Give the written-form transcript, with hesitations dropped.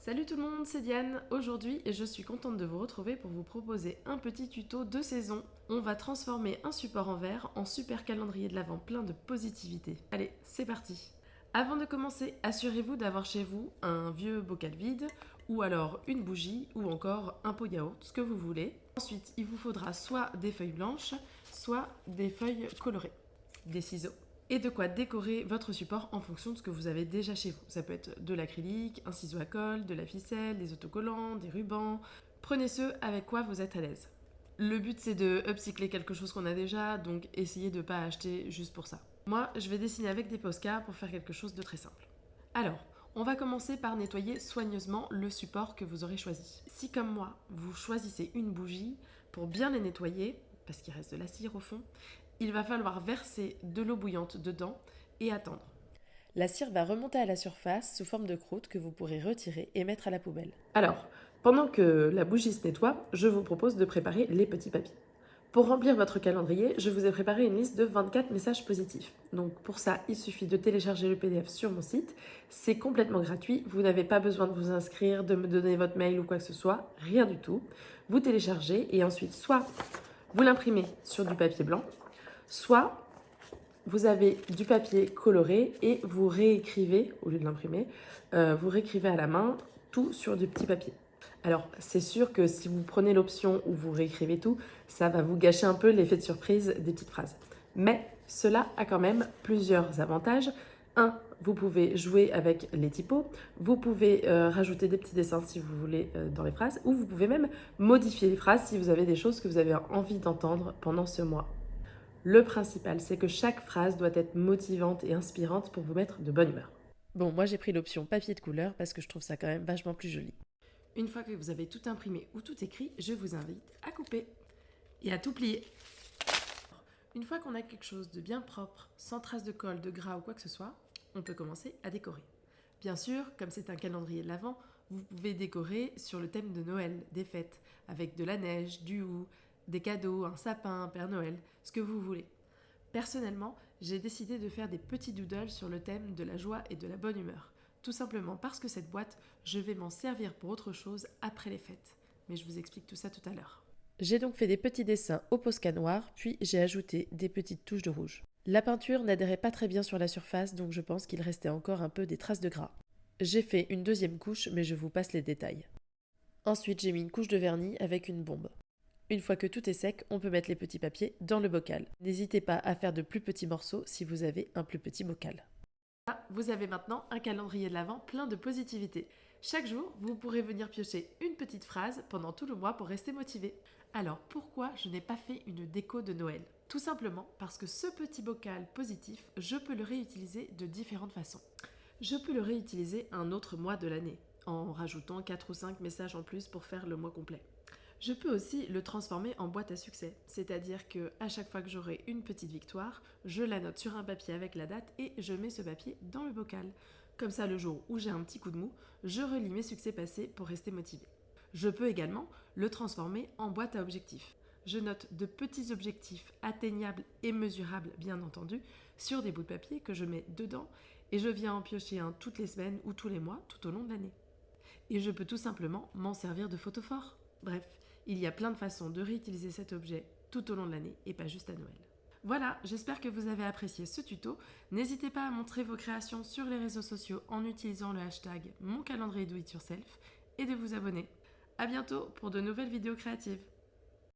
Salut tout le monde, c'est Diane. Aujourd'hui, je suis contente de vous retrouver pour vous proposer un petit tuto de saison. On va transformer un support en verre en super calendrier de l'Avent plein de positivité. Allez, c'est parti. Avant de commencer, assurez-vous d'avoir chez vous un vieux bocal vide ou alors une bougie ou encore un pot yaourt, ce que vous voulez. Ensuite, il vous faudra soit des feuilles blanches, soit des feuilles colorées, des ciseaux et de quoi décorer votre support en fonction de ce que vous avez déjà chez vous. Ça peut être de l'acrylique, un ciseau à colle, de la ficelle, des autocollants, des rubans. Prenez ceux avec quoi vous êtes à l'aise. Le but c'est de upcycler quelque chose qu'on a déjà, donc essayez de ne pas acheter juste pour ça. Moi, je vais dessiner avec des Posca pour faire quelque chose de très simple. Alors, on va commencer par nettoyer soigneusement le support que vous aurez choisi. Si comme moi, vous choisissez une bougie, pour bien les nettoyer, parce qu'il reste de la cire au fond, il va falloir verser de l'eau bouillante dedans et attendre. La cire va remonter à la surface sous forme de croûte que vous pourrez retirer et mettre à la poubelle. Alors, pendant que la bougie se nettoie, je vous propose de préparer les petits papiers. Pour remplir votre calendrier, je vous ai préparé une liste de 24 messages positifs. Donc pour ça, il suffit de télécharger le PDF sur mon site. C'est complètement gratuit, vous n'avez pas besoin de vous inscrire, de me donner votre mail ou quoi que ce soit, rien du tout. Vous téléchargez et ensuite soit vous l'imprimez sur du papier blanc, soit vous avez du papier coloré et vous réécrivez, au lieu de l'imprimer, vous réécrivez à la main tout sur du petit papier. Alors, c'est sûr que si vous prenez l'option où vous réécrivez tout, ça va vous gâcher un peu l'effet de surprise des petites phrases. Mais cela a quand même plusieurs avantages. Un, vous pouvez jouer avec les typos, vous pouvez rajouter des petits dessins si vous voulez dans les phrases, ou vous pouvez même modifier les phrases si vous avez des choses que vous avez envie d'entendre pendant ce mois. Le principal, c'est que chaque phrase doit être motivante et inspirante pour vous mettre de bonne humeur. Bon, moi j'ai pris l'option papier de couleur parce que je trouve ça quand même vachement plus joli. Une fois que vous avez tout imprimé ou tout écrit, je vous invite à couper et à tout plier. Une fois qu'on a quelque chose de bien propre, sans trace de colle, de gras ou quoi que ce soit, on peut commencer à décorer. Bien sûr, comme c'est un calendrier de l'Avent, vous pouvez décorer sur le thème de Noël, des fêtes, avec de la neige, du hou, des cadeaux, un sapin, un Père Noël, ce que vous voulez. Personnellement, j'ai décidé de faire des petits doodles sur le thème de la joie et de la bonne humeur. Tout simplement parce que cette boîte, je vais m'en servir pour autre chose après les fêtes. Mais je vous explique tout ça tout à l'heure. J'ai donc fait des petits dessins au Posca noir, puis j'ai ajouté des petites touches de rouge. La peinture n'adhérait pas très bien sur la surface, donc je pense qu'il restait encore un peu des traces de gras. J'ai fait une deuxième couche, mais je vous passe les détails. Ensuite, j'ai mis une couche de vernis avec une bombe. Une fois que tout est sec, on peut mettre les petits papiers dans le bocal. N'hésitez pas à faire de plus petits morceaux si vous avez un plus petit bocal. Vous avez maintenant un calendrier de l'Avent plein de positivité. Chaque jour, vous pourrez venir piocher une petite phrase pendant tout le mois pour rester motivé. Alors pourquoi je n'ai pas fait une déco de Noël? Tout simplement parce que ce petit bocal positif, je peux le réutiliser de différentes façons. Je peux le réutiliser un autre mois de l'année, en rajoutant 4 ou 5 messages en plus pour faire le mois complet. Je peux aussi le transformer en boîte à succès, c'est-à-dire que à chaque fois que j'aurai une petite victoire, je la note sur un papier avec la date et je mets ce papier dans le bocal. Comme ça, le jour où j'ai un petit coup de mou, je relis mes succès passés pour rester motivé. Je peux également le transformer en boîte à objectifs. Je note de petits objectifs atteignables et mesurables, bien entendu, sur des bouts de papier que je mets dedans et je viens en piocher un toutes les semaines ou tous les mois tout au long de l'année. Et je peux tout simplement m'en servir de photophore. Bref, il y a plein de façons de réutiliser cet objet tout au long de l'année et pas juste à Noël. Voilà, j'espère que vous avez apprécié ce tuto. N'hésitez pas à montrer vos créations sur les réseaux sociaux en utilisant le hashtag #MonCalendrierDoItYourself et de vous abonner. A bientôt pour de nouvelles vidéos créatives.